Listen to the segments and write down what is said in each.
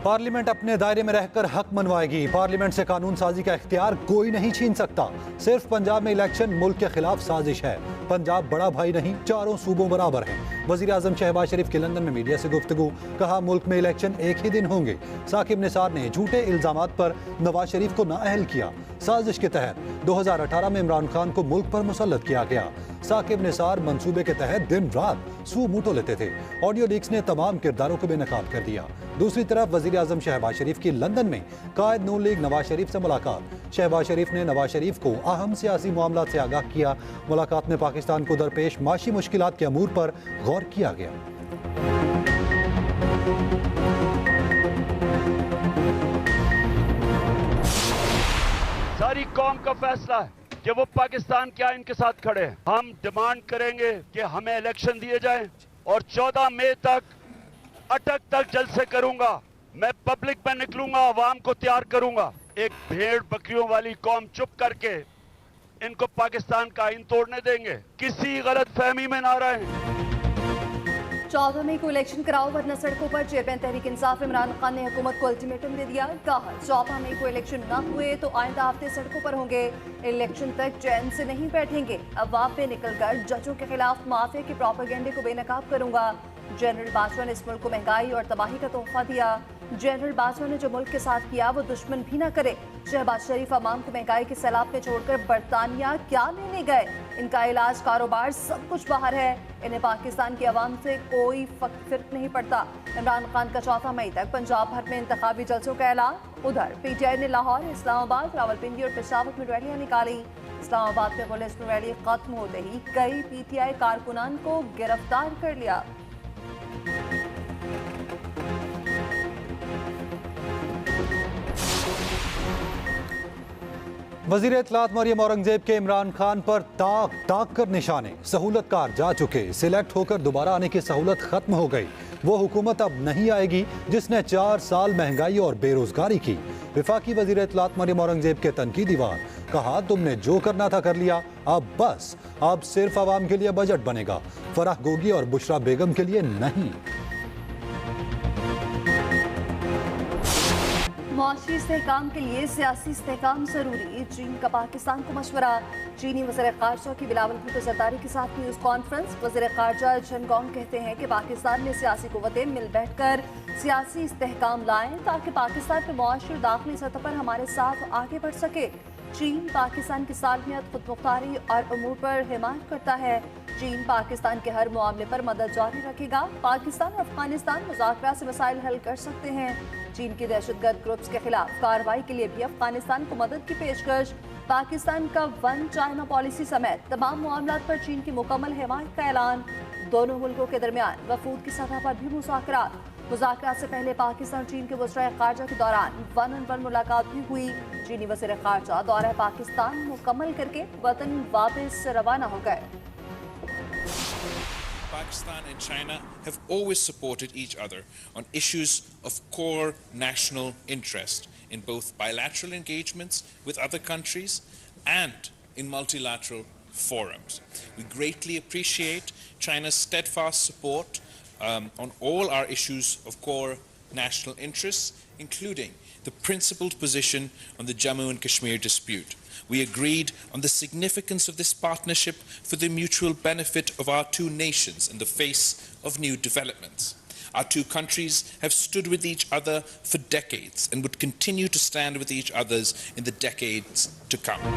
Parliament अपने दायरे में रहकर हक मनवाएगी। पार्लियामेंट से कानून साजी का इख्तियार कोई नहीं छीन सकता। सिर्फ पंजाब में इलेक्शन मुल्क के खिलाफ साजिश है। पंजाब बड़ा भाई नहीं, चारों सूबों बराबर हैं। वजीर आजम शहबाज शरीफ की लंदन में मीडिया से गुफ्तगू, कहा मुल्क में इलेक्शन एक ही दिन होंगे। साकिब निसार ने झूठे इल्जामात पर नवाज शरीफ को नाअहल किया। साजिश के तहत 2018 में इमरान खान को मुल्क पर मुसल्लत किया गया। साकिब निसार मंसूबे के तहत दिन रात सू मूठो लेते थे। ऑडियो लीक्स ने तमाम किरदारों को बेनकाब कर दिया। दूसरी तरफ वजीर आजम शहबाज शरीफ की लंदन में कायद नून लीग नवाज शरीफ से मुलाकात। शहबाज शरीफ ने नवाज शरीफ को अहम सियासी मामला से आगाह किया। मुलाकात में पाकिस्तान को दरपेश माशी मुश्किलात के अमूर पर गौर किया गया। सारी कौम का फैसला है कि वो पाकिस्तान के आइन के साथ खड़े हैं। हम डिमांड करेंगे कि हमें इलेक्शन दिए जाएं और 14 मई तक अटक तक जलसे करूंगा। मैं पब्लिक में निकलूंगा, आवाम को तैयार करूंगा। एक भेड़ बकरियों वाली कौम चुप करके इनको पाकिस्तान का आइन तोड़ने देंगे। किसी गलत फहमी में ना रहें। 14 मई को इलेक्शन कराओ वरना सड़कों पर। चेयरमैन तहरीक इंसाफ इमरान खान ने हुकूमत को अल्टीमेटम दे दिया। कहा 14 मई को इलेक्शन न हुए तो आइंदा हफ्ते सड़कों पर होंगे। इलेक्शन तक चैन से नहीं बैठेंगे। अवाम पे निकलकर जजों के खिलाफ माफिया के प्रोपेगेंडे को बेनकाब करूंगा। जनरल बाजवा ने इस मुल्क को महंगाई और तबाही का तोहफा दिया। जनरल बाजवा ने जो मुल्क के साथ किया वो दुश्मन भी ना करे। शहबाज शरीफ अवाम को महंगाई के सैलाब में छोड़कर बरतानिया क्या लेने गए? इनका इलाज, कारोबार, सब कुछ बाहर है। इन्हें पाकिस्तान की अवाम से कोई फर्क नहीं पड़ता। इमरान खान का 14 मई तक पंजाब भर में इंतखाबी जलसों का ऐलान। उधर PTI ने लाहौर, इस्लामाबाद, रावलपिंडी और पेशावर में रैलियां निकाली। इस्लामाबाद में पुलिस में रैली खत्म होते ही कई PTI कारकुनान को गिरफ्तार कर लिया। वजीर इत्तलात मरियम औरंगजेब के इमरान खान पर ताक ताक कर निशाने। सहूलतकार जा चुके, सिलेक्ट होकर दोबारा आने की सहूलत खत्म हो गई। वो हुकूमत अब नहीं आएगी जिसने 4 साल महंगाई और बेरोजगारी की। विफाकी वजीर इत्तलात मरियम औरंगजेब के तनकीदी वार, कहा तुमने जो करना था कर लिया, अब सिर्फ आवाम के लिए बजट बनेगा, फराह गोगी और बुशरा बेगम के लिए नहीं। मुआशी इस्तेहकाम के लिए सियासी इस्तेहकाम जरूरी। चीन का पाकिस्तान को मशवरा। चीनी वज़ीर ख़ारजा की बिलावल भुट्टो ज़रदारी के साथ न्यूज़ कॉन्फ्रेंस। वज़ीर ख़ारजा झनगोंग कहते हैं कि पाकिस्तान में सियासी कुव्वतें मिल बैठ कर सियासी इस्तेहकाम लाएं ताकि पाकिस्तान में मुआशी और दाखिली सतह पर हमारे साथ आगे बढ़ सके। चीन पाकिस्तान की सालमियत, खुदमुख्तारी और अमूर पर हिमायत करता है। चीन पाकिस्तान के हर मामले पर मदद जारी रखेगा। पाकिस्तान और अफगानिस्तान मुज़ाकरा से मसाइल हल कर सकते हैं। चीन की दहशतगर्द ग्रुप्स के खिलाफ कार्रवाई के लिए भी अफगानिस्तान को मदद की पेशकश। पाकिस्तान का वन चाइना पॉलिसी समेत तमाम मामलात पर चीन की मुकम्मल हिमायत का ऐलान। दोनों मुल्कों के दरमियान वफूद की सतह पर भी मुज़ाकरात से पहले पाकिस्तान चीन के वज़ीर ख़ारजा के दौरान 1-on-1 मुलाकात भी हुई। चीनी वज़ीर ख़ारजा दौरा पाकिस्तान मुकम्मल करके वतन वापस रवाना हो गए। Pakistan and China have always supported each other on issues of core national interest in both bilateral engagements with other countries and in multilateral forums. We greatly appreciate China's steadfast support on all our issues of core national interests, including the principled position on the Jammu and Kashmir dispute. We agreed on the significance of this partnership for the mutual benefit of our two nations in the face of new developments. Our two countries have stood with each other for decades and would continue to stand with each other in the decades to come.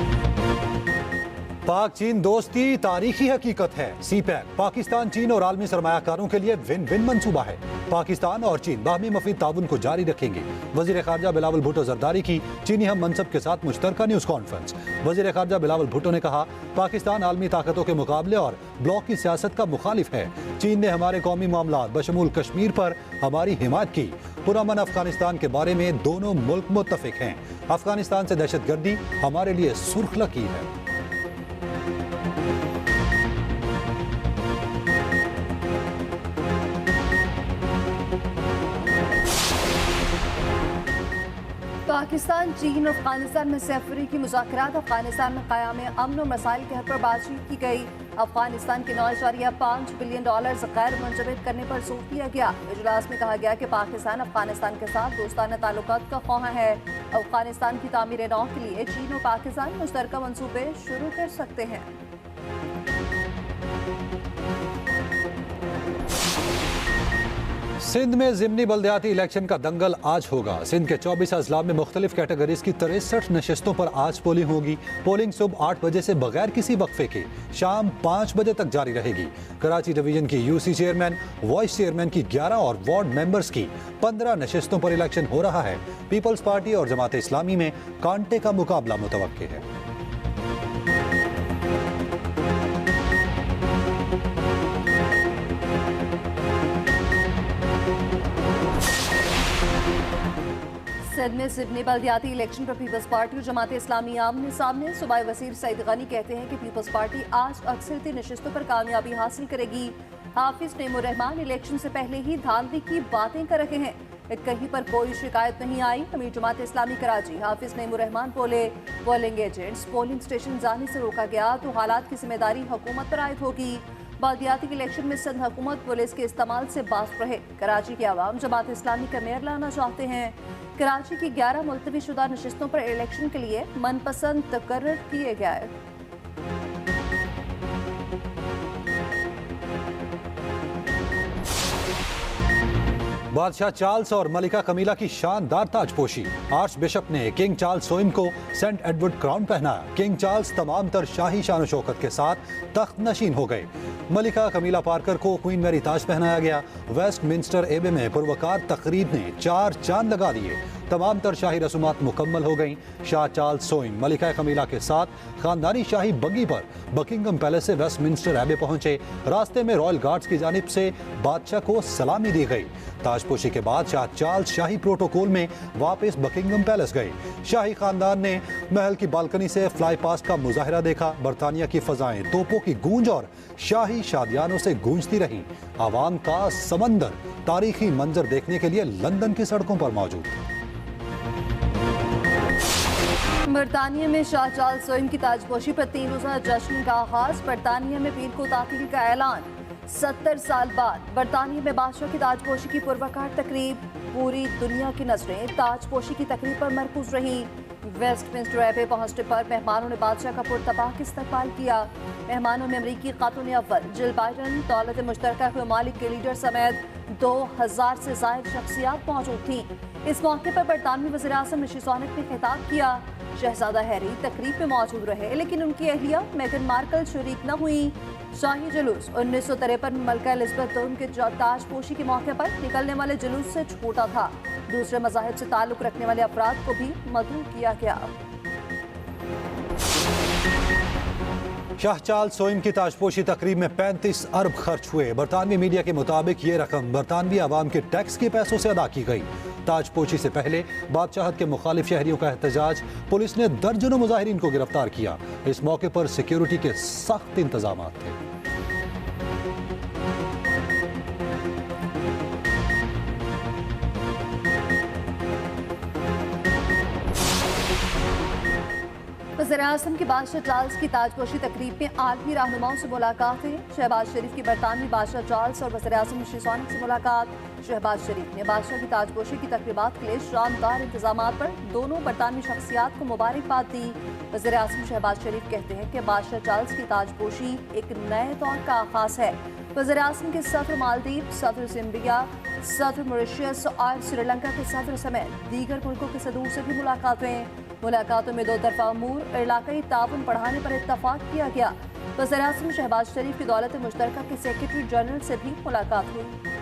पाक चीन दोस्ती तारीखी हकीकत है। CPEC Pakistan, चीन और आलमी सरमायाकारों के लिए विन विन मंसूबा है। पाकिस्तान और चीन बाहमी मफीद ताउन को जारी रखेंगे। वजीर ख़ारजा बिलावल भुट्टो ज़रदारी की चीनी हम मनसब के साथ मुश्तरका न्यूज़ कॉन्फ्रेंस। वजीर ख़ारजा बिलावल भुट्टो ने कहा पाकिस्तान आलमी ताकतों के मुकाबले और ब्लॉक की सियासत का मुखालिफ है। चीन ने हमारे कौमी मामलात बशमूल कश्मीर पर हमारी हिमायत की। पुरअमन अफगानिस्तान के बारे में दोनों मुल्क मुत्तफिक हैं। अफगानिस्तान से दहशतगर्दी हमारे लिए सुर्ख लकीर है। पाकिस्तान, चीन और अफगानिस्तान में सैफरी की मुज़ाकरात। अफगानिस्तान में क़याम अमन और मसाइल के हल पर बातचीत की गई। अफगानिस्तान के $9.5 बिलियन गैर मुंजमद करने पर जोर दिया गया। इजलास में कहा गया कि पाकिस्तान अफगानिस्तान के साथ दोस्ताना ताल्लुकात का ख्वाह है। अफगानिस्तान की तामीर नौ के लिए चीन और पाकिस्तान मुश्तरका मंसूबे शुरू कर सकते हैं। सिंध में ज़िमनी बल्दियाती इलेक्शन का दंगल आज होगा। सिंध के 24 अजला में मुख्तलिफ कैटेगरीज की 63 नशस्तों पर आज पोलिंग होगी। पोलिंग सुबह 8 बजे से बगैर किसी वक्फे के शाम 5 बजे तक जारी रहेगी। कराची डिवीजन की यूसी चेयरमैन, वाइस चेयरमैन की 11 और वार्ड मेंबर्स की 15 नशस्तों पर इलेक्शन हो रहा है। पीपल्स पार्टी और जमात इस्लामी में कांटे का मुकाबला मुतवक्के है। सिंध में ज़िमनी बल्दियाती इलेक्शन पर पीपल्स पार्टी और जमात इस्लामी आमने सामने। सूबाई वज़ीर सईद गनी कहते हैं कि पीपल्स पार्टी आज अक्सरती नशिस्तों पर कामयाबी हासिल करेगी। हाफिज नईमुर रहमान इलेक्शन से पहले ही धांधली की बातें कर रहे हैं, कहीं पर कोई शिकायत नहीं आई। अमीर जमात इस्लामी कराची हाफिज नईमुर रहमान बोले, पोलिंग एजेंट्स पोलिंग स्टेशन जाने से रोका गया तो हालात की जिम्मेदारी हुकूमत पर आयद होगी। बल्दियाती इलेक्शन में सिंध हुकूमत पुलिस के इस्तेमाल से बाज रहे। कराची के अवाम जमात इस्लामी का मेयर लाना चाहते हैं। कराची की 11 मुलतवी शुदा नशिस्तों पर इलेक्शन के लिए मनपसंद तकर्रर किए गए। बादशाह चार्ल्स और मलिका कमीला की शानदार ताजपोशी। आर्च बिशप ने किंग चार्ल्स सोइम को सेंट एडवर्ड क्राउन पहनाया। किंग चार्ल्स तमाम तर शाही शान शौकत के साथ तख्त नशीन हो गए। मलिका कमीला पार्कर को क्वीन मैरी ताज पहनाया गया। वेस्टमिंस्टर एबे में पुरवकार तकरीब ने 4 चांद लगा दिए। तमाम तर शाही रसूमात मुकम्मल हो गईं। शाह चार्ल्स सोइम मलिका कमीला के साथ खानदानी शाही बग्गी पर बकिंगम पैलेस से वेस्टमिंस्टर एबे पहुंचे। रास्ते में रॉयल गार्ड्स की जानिब से बादशाह को सलामी दी गई। ताजपोशी के बाद शाह चार्ल्स शाही प्रोटोकॉल में वापस बकिंगम पैलेस गए। शाही खानदान ने महल की बालकनी से फ्लाई पास्ट का मुजाहिरा देखा। बरतानिया की फजाएं तोपों की गूंज और शाही शादियानों से गूंजती रहीं। आवाम का समंदर तारीखी मंजर देखने के लिए लंदन की सड़कों पर मौजूद था। बरतानिया में शाह चार्ल्स सोइम की ताजपोशी पर 3 रोज़ा जश्न का आगाज। बरतानिया में पीर को तातील का ऐलान। 70 साल बाद बरतानिया में बादशाह की ताजपोशी की पुरवकार तकरीब। पूरी दुनिया की नजरें ताजपोशी की तकरीब पर मरकूज रही। वेस्टमिंस्टर एबे पहुंचने पर मेहमानों ने बादशाह का पुरतबाक इस्तकबाल किया। मेहमानों में अमरीकी खातून अव्वल जिल बाइडन, दौलत मुश्तरका के ममालिक के लीडर समेत 2000 से ज़ायद शख्सियात मौजूद थीं। इस मौके पर बरतानवी वज़ीर आज़म ऋषि सुनक ने खिताब किया। शहजादा हैरी तकरीब में मौजूद रहे, लेकिन उनकी अहलिया मेगन मार्कल शरीक न हुई। शाही जुलूस 1953 में मलका एलिज़ाबेथ उनके ताजपोशी के मौके पर निकलने वाले जुलूस से छूटा था। दूसरे मज़ाहिब से ताल्लुक़ रखने वाले अफराद को भी मदऊ किया गया। शाह चार्ल्स सोइम की ताजपोशी तकरीब में 35 अरब खर्च हुए। बरतानवी मीडिया के मुताबिक ये रकम बरतानवी आवाम के टैक्स के पैसों से अदा की गई। ताजपोशी से पहले बादशाहत के मुखालिफ शहरियों का एहतजाज। पुलिस ने दर्जनों मुजाहिरीन को गिरफ्तार किया। इस मौके पर सिक्योरिटी के सख्त इंतजाम थे। वज़ीर-ए-आज़म की बादशाह चार्ल्स की ताजपोशी तकरीब में आलमी रहनुमाओं से मुलाकातें। शहबाज शरीफ की बरतानवी बादशाह चार्ल्स और वज़ीर-ए-आज़म ऋषि सुनक से मुलाकात। शहबाज शरीफ ने बादशाह की ताजपोशी की तकरीबात के लिए शानदार इंतजामात पर दोनों बरतानवी शख्सियात को मुबारकबाद दी। वज़ीर-ए-आज़म शहबाज शरीफ कहते हैं कि बादशाह चार्ल्स की ताजपोशी एक नए दौर का आगाज़ है। वज़ीर-ए-आज़म के सदर मालदीव, सदर ज़िम्बिया, सदर मॉरिशस और श्रीलंका के सदर समेत दीगर मुल्कों के सदूर से भी मुलाकातों में 2 तरफा अमूर और इलाकाई ताउन बढ़ाने पर इत्तफाक किया गया। वज़ीर-ए-आज़म शहबाज शरीफ की दौलत मुश्तरका के सेक्रेटरी जनरल से भी मुलाकात हुई।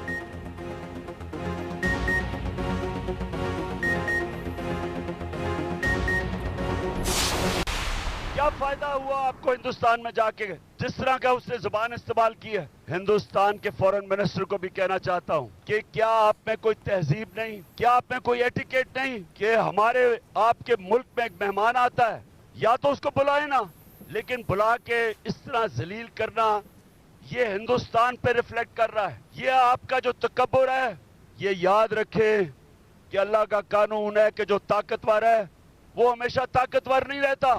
क्या फायदा हुआ आपको हिंदुस्तान में जाके, जिस तरह का उसने जुबान इस्तेमाल की है। हिंदुस्तान के फॉरेन मिनिस्टर को भी कहना चाहता हूं कि क्या आप में कोई तहजीब नहीं, क्या आप में कोई एटिकेट नहीं कि हमारे आपके मुल्क में एक मेहमान आता है, या तो उसको बुलाए ना, लेकिन बुला के इस तरह जलील करना, ये हिंदुस्तान पे रिफ्लेक्ट कर रहा है। ये आपका जो तकब्बुर है, ये याद रखे कि अल्लाह का कानून है कि जो ताकतवर है वो हमेशा ताकतवर नहीं रहता।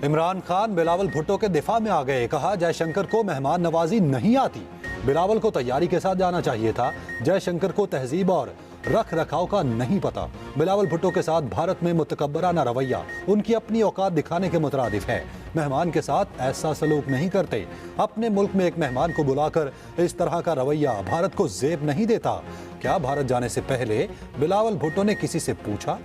इमरान खान बिलावल भुट्टो के दिफा में आ गए। कहा जयशंकर को मेहमान नवाजी नहीं आती, बिलावल को तैयारी के साथ जाना चाहिए था। जयशंकर को तहजीब और रख रखाव का नहीं पता। बिलावल भुट्टो के साथ भारत में मुतकब्बराना रवैया उनकी अपनी औकात दिखाने के मुतरादिफ है। मेहमान के साथ ऐसा सलूक नहीं करते। अपने मुल्क में एक मेहमान को बुलाकर इस तरह का रवैया भारत को जेब नहीं देता। क्या भारत जाने से पहले बिलावल भुट्टो ने किसी से पूछा?